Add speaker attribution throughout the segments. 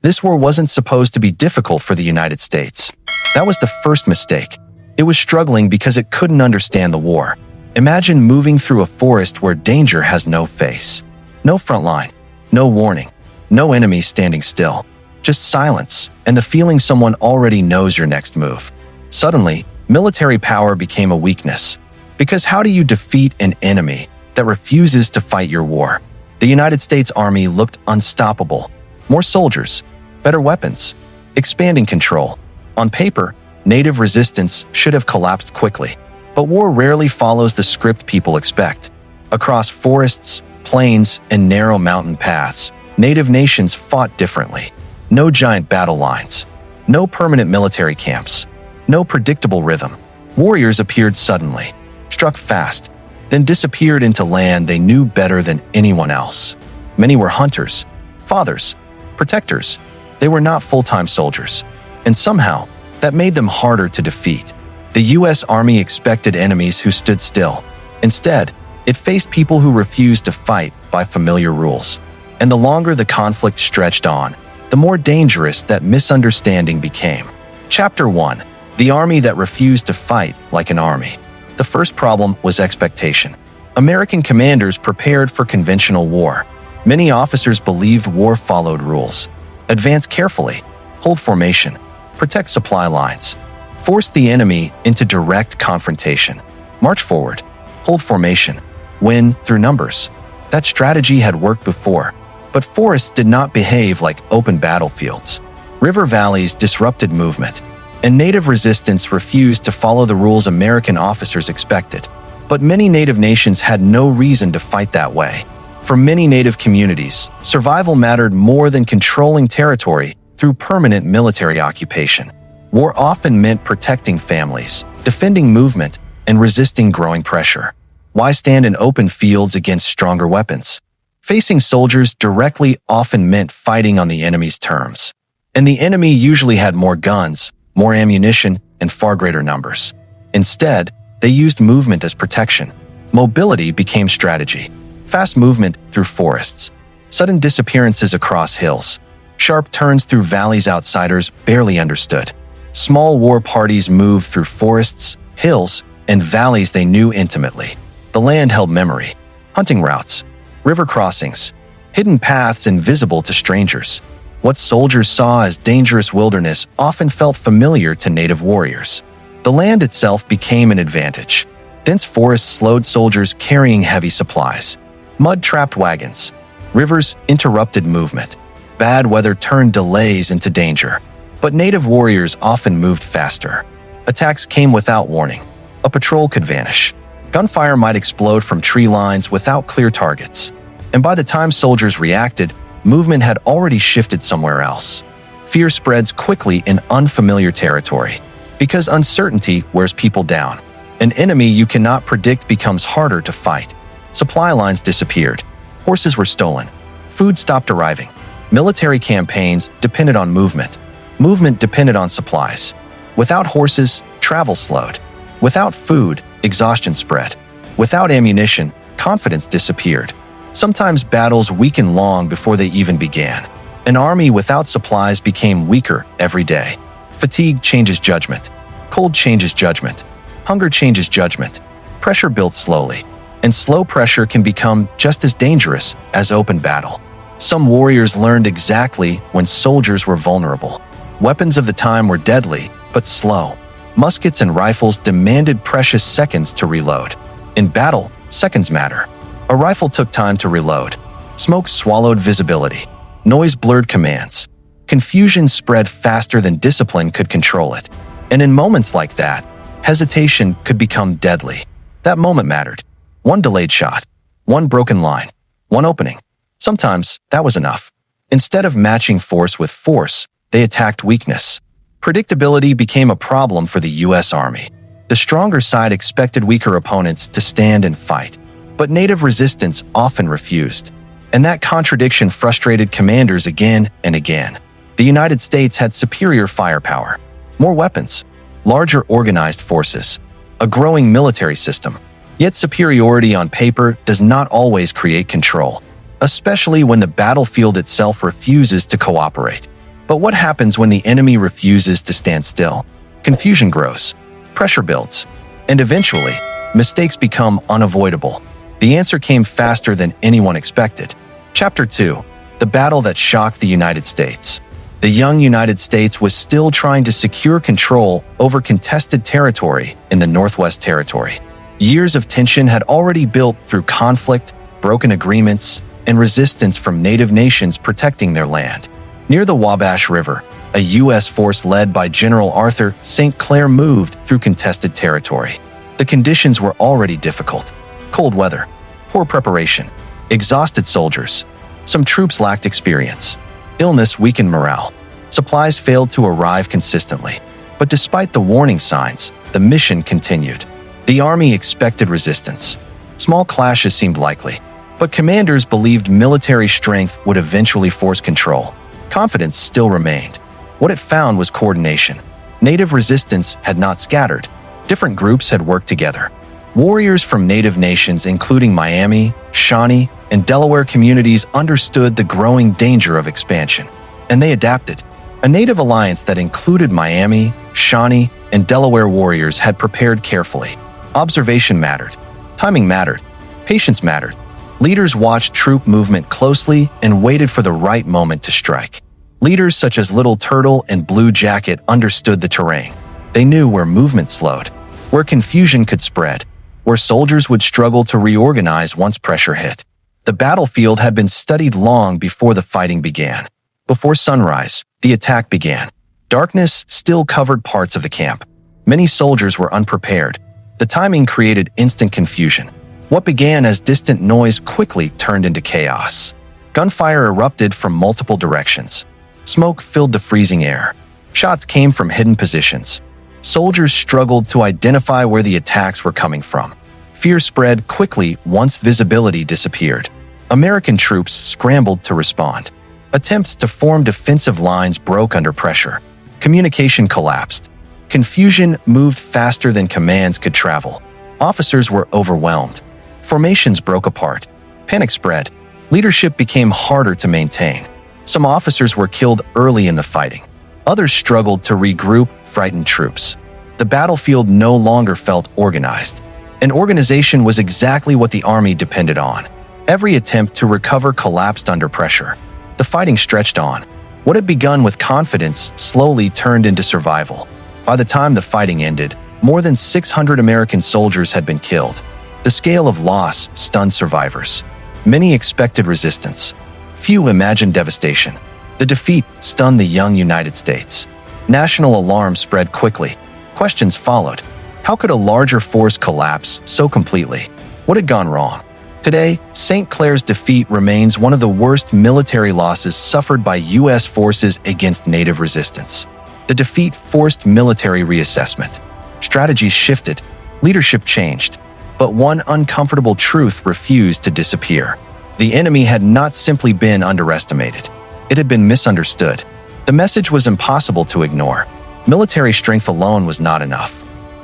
Speaker 1: This war wasn't supposed to be difficult for the United States. That was the first mistake. It was struggling because it couldn't understand the war. Imagine moving through a forest where danger has no face. No front line, no warning, no enemies standing still. Just silence and the feeling someone already knows your next move. Suddenly, military power became a weakness. Because how do you defeat an enemy that refuses to fight your war? The United States Army looked unstoppable. More soldiers, better weapons, expanding control. On paper, native resistance should have collapsed quickly. But war rarely follows the script people expect. Across forests, plains, and narrow mountain paths, native nations fought differently. No giant battle lines. No permanent military camps. No predictable rhythm. Warriors appeared suddenly, struck fast, then disappeared into land they knew better than anyone else. Many were hunters, fathers, protectors. They were not full-time soldiers. And somehow, that made them harder to defeat. The U.S. Army expected enemies who stood still. Instead, it faced people who refused to fight by familiar rules. And the longer the conflict stretched on, the more dangerous that misunderstanding became. Chapter 1. The Army that refused to fight like an army. The first problem was expectation. American commanders prepared for conventional war. Many officers believed war followed rules. Advance carefully, hold formation, protect supply lines, force the enemy into direct confrontation, march forward, hold formation, win through numbers. That strategy had worked before, but forests did not behave like open battlefields. River valleys disrupted movement, and native resistance refused to follow the rules American officers expected. But many native nations had no reason to fight that way. For many native communities, survival mattered more than controlling territory through permanent military occupation. War often meant protecting families, defending movement, and resisting growing pressure. Why stand in open fields against stronger weapons? Facing soldiers directly often meant fighting on the enemy's terms. And the enemy usually had more guns, more ammunition, and far greater numbers. Instead, they used movement as protection. Mobility became strategy. Fast movement through forests. Sudden disappearances across hills. Sharp turns through valleys outsiders barely understood. Small war parties moved through forests, hills, and valleys they knew intimately. The land held memory. Hunting routes, river crossings, hidden paths invisible to strangers. What soldiers saw as dangerous wilderness often felt familiar to native warriors. The land itself became an advantage. Dense forests slowed soldiers carrying heavy supplies. Mud trapped wagons. Rivers interrupted movement. Bad weather turned delays into danger. But native warriors often moved faster. Attacks came without warning. A patrol could vanish. Gunfire might explode from tree lines without clear targets. And by the time soldiers reacted, movement had already shifted somewhere else. Fear spreads quickly in unfamiliar territory. Because uncertainty wears people down. An enemy you cannot predict becomes harder to fight. Supply lines disappeared. Horses were stolen. Food stopped arriving. Military campaigns depended on movement. Movement depended on supplies. Without horses, travel slowed. Without food, exhaustion spread. Without ammunition, confidence disappeared. Sometimes battles weakened long before they even began. An army without supplies became weaker every day. Fatigue changes judgment. Cold changes judgment. Hunger changes judgment. Pressure built slowly. And slow pressure can become just as dangerous as open battle. Some warriors learned exactly when soldiers were vulnerable. Weapons of the time were deadly, but slow. Muskets and rifles demanded precious seconds to reload. In battle, seconds matter. A rifle took time to reload. Smoke swallowed visibility. Noise blurred commands. Confusion spread faster than discipline could control it. And in moments like that, hesitation could become deadly. That moment mattered. One delayed shot. One broken line. One opening. Sometimes that was enough. Instead of matching force with force, they attacked weakness. Predictability became a problem for the U.S. Army. The stronger side expected weaker opponents to stand and fight. But native resistance often refused. And that contradiction frustrated commanders again and again. The United States had superior firepower, more weapons, larger organized forces, a growing military system. Yet superiority on paper does not always create control, especially when the battlefield itself refuses to cooperate. But what happens when the enemy refuses to stand still? Confusion grows, pressure builds, and eventually, mistakes become unavoidable. The answer came faster than anyone expected. Chapter 2. The battle that shocked the United States. The young United States was still trying to secure control over contested territory in the Northwest Territory. Years of tension had already built through conflict, broken agreements, and resistance from native nations protecting their land. Near the Wabash River, a U.S. force led by General Arthur St. Clair moved through contested territory. The conditions were already difficult. Cold weather, poor preparation, exhausted soldiers. Some troops lacked experience. Illness weakened morale. Supplies failed to arrive consistently. But despite the warning signs, the mission continued. The army expected resistance. Small clashes seemed likely, but commanders believed military strength would eventually force control. Confidence still remained. What it found was coordination. Native resistance had not scattered. Different groups had worked together. Warriors from native nations, including Miami, Shawnee, and Delaware communities, understood the growing danger of expansion, and they adapted. A native alliance that included Miami, Shawnee, and Delaware warriors had prepared carefully. Observation mattered. Timing mattered. Patience mattered. Leaders watched troop movement closely and waited for the right moment to strike. Leaders such as Little Turtle and Blue Jacket understood the terrain. They knew where movement slowed, where confusion could spread, where soldiers would struggle to reorganize once pressure hit. The battlefield had been studied long before the fighting began. Before sunrise, the attack began. Darkness still covered parts of the camp. Many soldiers were unprepared. The timing created instant confusion. What began as distant noise quickly turned into chaos. Gunfire erupted from multiple directions. Smoke filled the freezing air. Shots came from hidden positions. Soldiers struggled to identify where the attacks were coming from. Fear spread quickly once visibility disappeared. American troops scrambled to respond. Attempts to form defensive lines broke under pressure. Communication collapsed. Confusion moved faster than commands could travel. Officers were overwhelmed. Formations broke apart. Panic spread. Leadership became harder to maintain. Some officers were killed early in the fighting. Others struggled to regroup frightened troops. The battlefield no longer felt organized. And organization was exactly what the army depended on. Every attempt to recover collapsed under pressure. The fighting stretched on. What had begun with confidence slowly turned into survival. By the time the fighting ended, more than 600 American soldiers had been killed. The scale of loss stunned survivors. Many expected resistance. Few imagined devastation. The defeat stunned the young United States. National alarm spread quickly. Questions followed. How could a larger force collapse so completely? What had gone wrong? Today, St. Clair's defeat remains one of the worst military losses suffered by U.S. forces against native resistance. The defeat forced military reassessment. Strategies shifted. Leadership changed. But one uncomfortable truth refused to disappear. The enemy had not simply been underestimated. It had been misunderstood. The message was impossible to ignore. Military strength alone was not enough.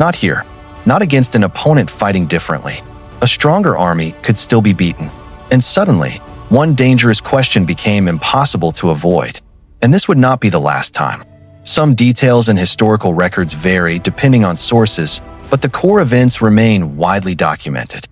Speaker 1: Not here. Not against an opponent fighting differently. A stronger army could still be beaten. And suddenly, one dangerous question became impossible to avoid. And this would not be the last time. Some details and historical records vary depending on sources, but the core events remain widely documented.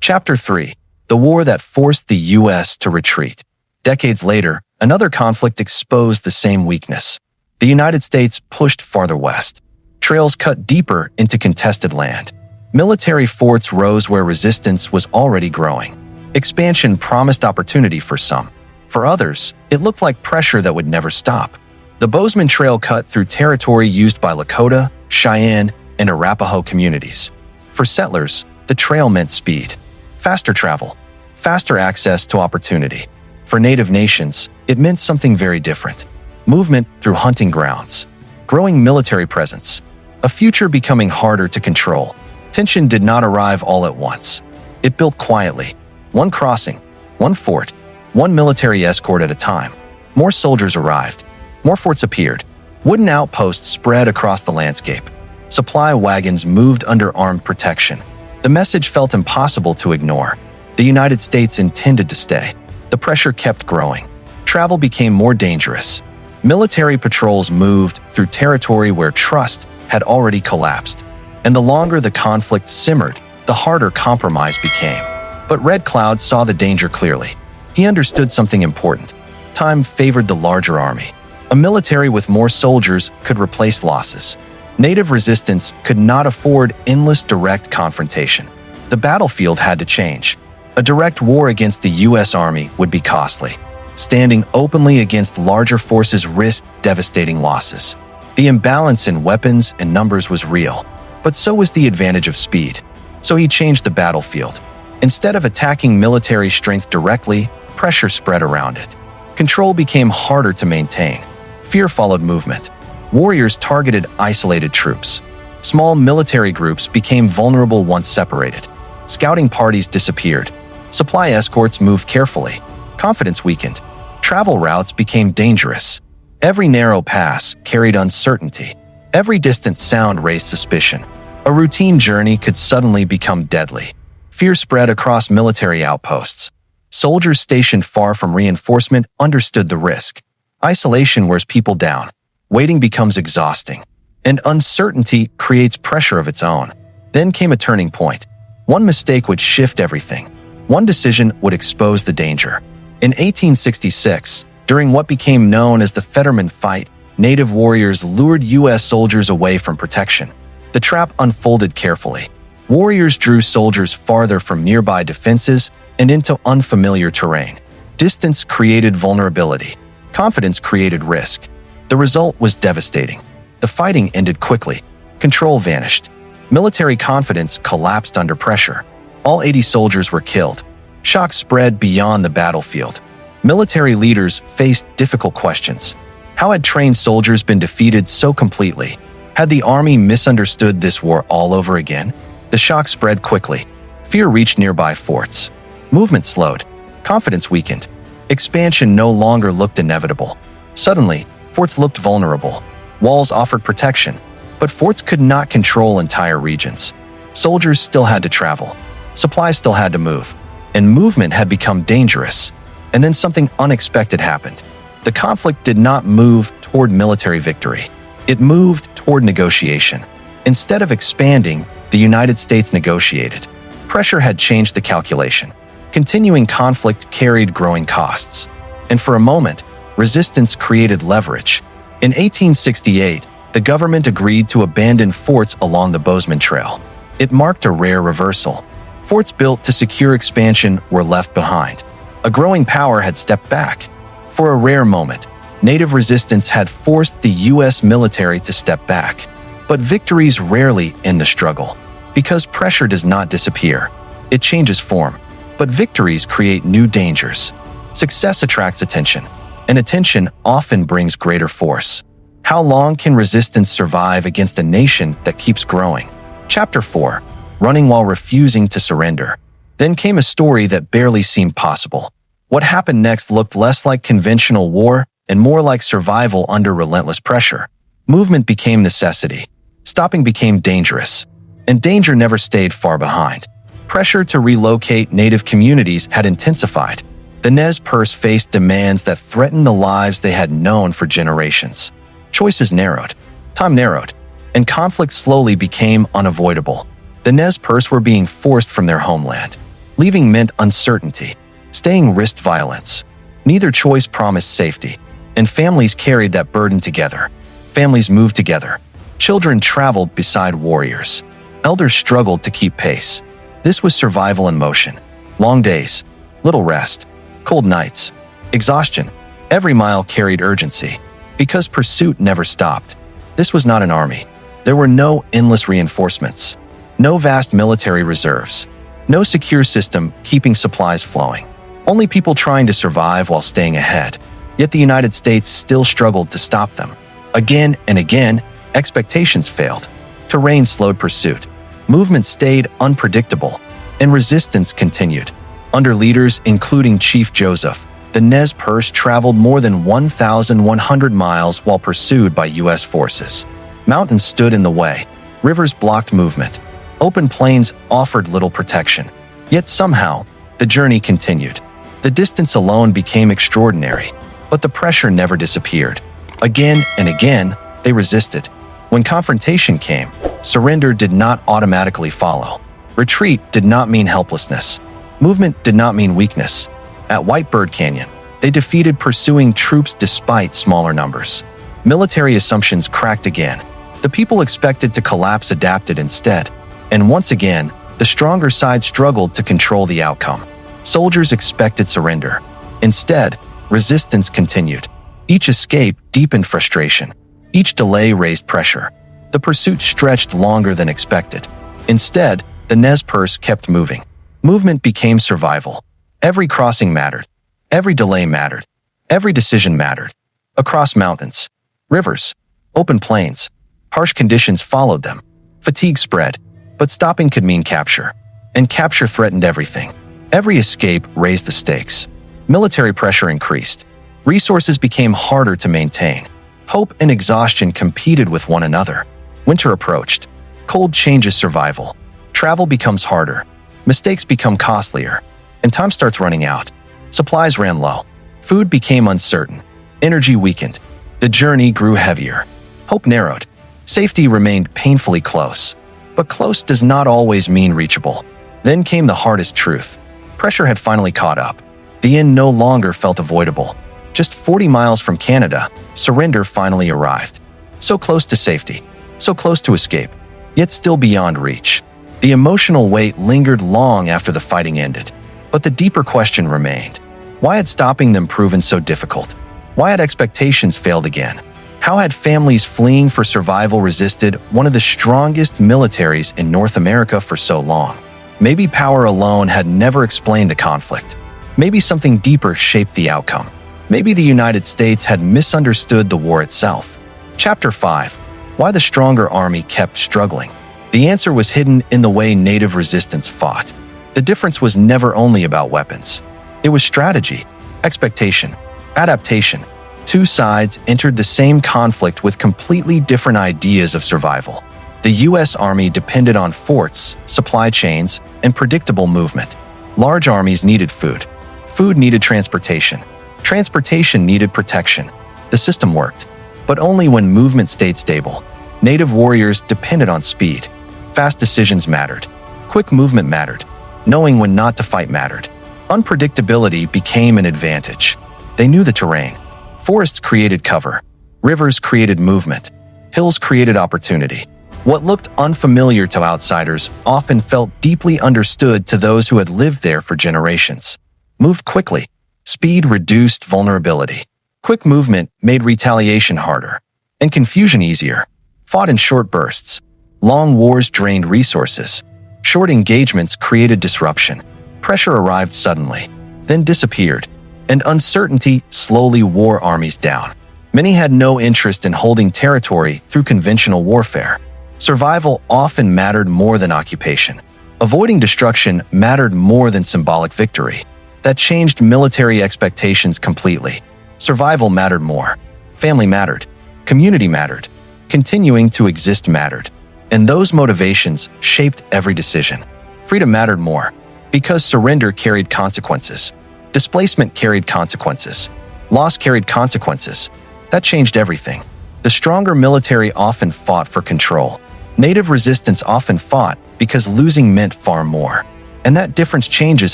Speaker 1: Chapter 3. The war that forced the U.S. to retreat. Decades later, another conflict exposed the same weakness. The United States pushed farther west. Trails cut deeper into contested land. Military forts rose where resistance was already growing. Expansion promised opportunity for some. For others, it looked like pressure that would never stop. The Bozeman Trail cut through territory used by Lakota, Cheyenne, and Arapaho communities. For settlers, the trail meant speed. Faster travel. Faster access to opportunity. For native nations, it meant something very different. Movement through hunting grounds. Growing military presence. A future becoming harder to control. Tension did not arrive all at once. It built quietly. One crossing, one fort, one military escort at a time. More soldiers arrived. More forts appeared. Wooden outposts spread across the landscape. Supply wagons moved under armed protection. The message felt impossible to ignore. The United States intended to stay. The pressure kept growing. Travel became more dangerous. Military patrols moved through territory where trust had already collapsed, and the longer the conflict simmered, the harder compromise became. But Red Cloud saw the danger clearly. He understood something important. Time favored the larger army. A military with more soldiers could replace losses. Native resistance could not afford endless direct confrontation. The battlefield had to change. A direct war against the U.S. Army would be costly. Standing openly against larger forces risked devastating losses. The imbalance in weapons and numbers was real, but so was the advantage of speed. So he changed the battlefield. Instead of attacking military strength directly, pressure spread around it. Control became harder to maintain. Fear followed movement. Warriors targeted isolated troops. Small military groups became vulnerable once separated. Scouting parties disappeared. Supply escorts moved carefully. Confidence weakened. Travel routes became dangerous. Every narrow pass carried uncertainty. Every distant sound raised suspicion. A routine journey could suddenly become deadly. Fear spread across military outposts. Soldiers stationed far from reinforcement understood the risk. Isolation wears people down. Waiting becomes exhausting. And uncertainty creates pressure of its own. Then came a turning point. One mistake would shift everything. One decision would expose the danger. In 1866, during what became known as the Fetterman Fight, Native warriors lured U.S. soldiers away from protection. The trap unfolded carefully. Warriors drew soldiers farther from nearby defenses and into unfamiliar terrain. Distance created vulnerability. Confidence created risk. The result was devastating. The fighting ended quickly. Control vanished. Military confidence collapsed under pressure. All 80 soldiers were killed. Shock spread beyond the battlefield. Military leaders faced difficult questions. How had trained soldiers been defeated so completely? Had the army misunderstood this war all over again? The shock spread quickly. Fear reached nearby forts. Movement slowed. Confidence weakened. Expansion no longer looked inevitable. Suddenly, forts looked vulnerable. Walls offered protection, but forts could not control entire regions. Soldiers still had to travel. Supplies still had to move. And movement had become dangerous. And then something unexpected happened. The conflict did not move toward military victory. It moved toward negotiation. Instead of expanding, the United States negotiated. Pressure had changed the calculation. Continuing conflict carried growing costs. And for a moment, resistance created leverage. In 1868, the government agreed to abandon forts along the Bozeman Trail. It marked a rare reversal. Forts built to secure expansion were left behind. A growing power had stepped back. For a rare moment, Native resistance had forced the U.S. military to step back. But victories rarely end the struggle. Because pressure does not disappear, it changes form. But victories create new dangers. Success attracts attention, and attention often brings greater force. How long can resistance survive against a nation that keeps growing? Chapter 4. Running while refusing to surrender. Then came a story that barely seemed possible. What happened next looked less like conventional war and more like survival under relentless pressure. Movement became necessity. Stopping became dangerous. And danger never stayed far behind. Pressure to relocate Native communities had intensified. The Nez Perce faced demands that threatened the lives they had known for generations. Choices narrowed. Time narrowed. And conflict slowly became unavoidable. The Nez Perce were being forced from their homeland. Leaving meant uncertainty. Staying risked violence. Neither choice promised safety. And families carried that burden together. Families moved together. Children traveled beside warriors. Elders struggled to keep pace. This was survival in motion. Long days. Little rest. Cold nights. Exhaustion. Every mile carried urgency. Because pursuit never stopped. This was not an army. There were no endless reinforcements. No vast military reserves. No secure system keeping supplies flowing. Only people trying to survive while staying ahead. Yet the United States still struggled to stop them. Again and again, expectations failed. Terrain slowed pursuit. Movement stayed unpredictable. And resistance continued. Under leaders including Chief Joseph, the Nez Perce traveled more than 1,100 miles while pursued by U.S. forces. Mountains stood in the way. Rivers blocked movement. Open plains offered little protection. Yet somehow, the journey continued. The distance alone became extraordinary, but the pressure never disappeared. Again and again, they resisted. When confrontation came, surrender did not automatically follow. Retreat did not mean helplessness. Movement did not mean weakness. At Whitebird Canyon, they defeated pursuing troops despite smaller numbers. Military assumptions cracked again. The people expected to collapse adapted instead. And once again, the stronger side struggled to control the outcome. Soldiers expected surrender. Instead, resistance continued. Each escape deepened frustration. Each delay raised pressure. The pursuit stretched longer than expected. Instead, the Nez Perce kept moving. Movement became survival. Every crossing mattered. Every delay mattered. Every decision mattered. Across mountains, rivers, open plains, harsh conditions followed them. Fatigue spread, but stopping could mean capture. And capture threatened everything. Every escape raised the stakes. Military pressure increased. Resources became harder to maintain. Hope and exhaustion competed with one another. Winter approached. Cold changes survival. Travel becomes harder. Mistakes become costlier. And time starts running out. Supplies ran low. Food became uncertain. Energy weakened. The journey grew heavier. Hope narrowed. Safety remained painfully close. But close does not always mean reachable. Then came the hardest truth. Pressure had finally caught up. The end no longer felt avoidable. Just 40 miles from Canada, surrender finally arrived. So close to safety. So close to escape. Yet still beyond reach. The emotional weight lingered long after the fighting ended. But the deeper question remained. Why had stopping them proven so difficult? Why had expectations failed again? How had families fleeing for survival resisted one of the strongest militaries in North America for so long? Maybe power alone had never explained the conflict. Maybe something deeper shaped the outcome. Maybe the United States had misunderstood the war itself. Chapter 5. Why the stronger army kept struggling. The answer was hidden in the way native resistance fought. The difference was never only about weapons. It was strategy, expectation, adaptation. Two sides entered the same conflict with completely different ideas of survival. The U.S. Army depended on forts, supply chains, and predictable movement. Large armies needed food. Food needed transportation. Transportation needed protection. The system worked, but only when movement stayed stable. Native warriors depended on speed. Fast decisions mattered. Quick movement mattered. Knowing when not to fight mattered. Unpredictability became an advantage. They knew the terrain. Forests created cover. Rivers created movement. Hills created opportunity. What looked unfamiliar to outsiders often felt deeply understood to those who had lived there for generations. Moved quickly. Speed reduced vulnerability. Quick movement made retaliation harder. And confusion easier. Fought in short bursts. Long wars drained resources. Short engagements created disruption. Pressure arrived suddenly, then disappeared. And uncertainty slowly wore armies down. Many had no interest in holding territory through conventional warfare. Survival often mattered more than occupation. Avoiding destruction mattered more than symbolic victory. That changed military expectations completely. Survival mattered more. Family mattered. Community mattered. Continuing to exist mattered. And those motivations shaped every decision. Freedom mattered more, because surrender carried consequences. Displacement carried consequences. Loss carried consequences. That changed everything. The stronger military often fought for control. Native resistance often fought because losing meant far more. And that difference changes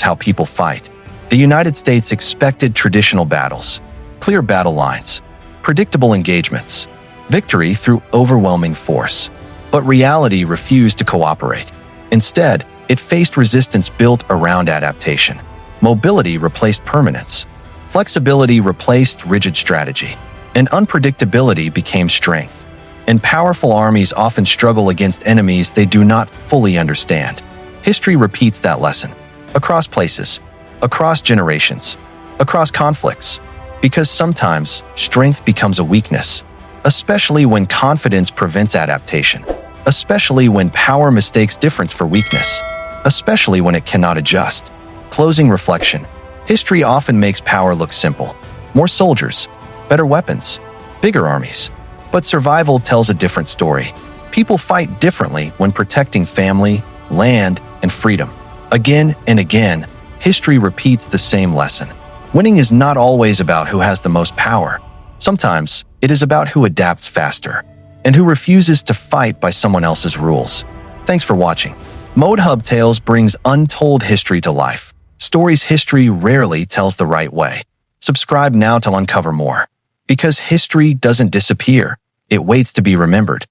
Speaker 1: how people fight. The United States expected traditional battles, clear battle lines, predictable engagements, victory through overwhelming force. But reality refused to cooperate. Instead, it faced resistance built around adaptation. Mobility replaced permanence. Flexibility replaced rigid strategy. And unpredictability became strength. And powerful armies often struggle against enemies they do not fully understand. History repeats that lesson. Across places, across generations, across conflicts. Because sometimes, strength becomes a weakness. Especially when confidence prevents adaptation. Especially when power mistakes difference for weakness. Especially when it cannot adjust. Closing reflection. History often makes power look simple. More soldiers, better weapons, bigger armies. But survival tells a different story. People fight differently when protecting family, land, and freedom. Again and again, history repeats the same lesson. Winning is not always about who has the most power. Sometimes, It is about who adapts faster and who refuses to fight by someone else's rules. Thanks for watching. Mode Hub Tales brings untold history to life. Stories history rarely tells the right way. Subscribe now to uncover more. Because history doesn't disappear, it waits to be remembered.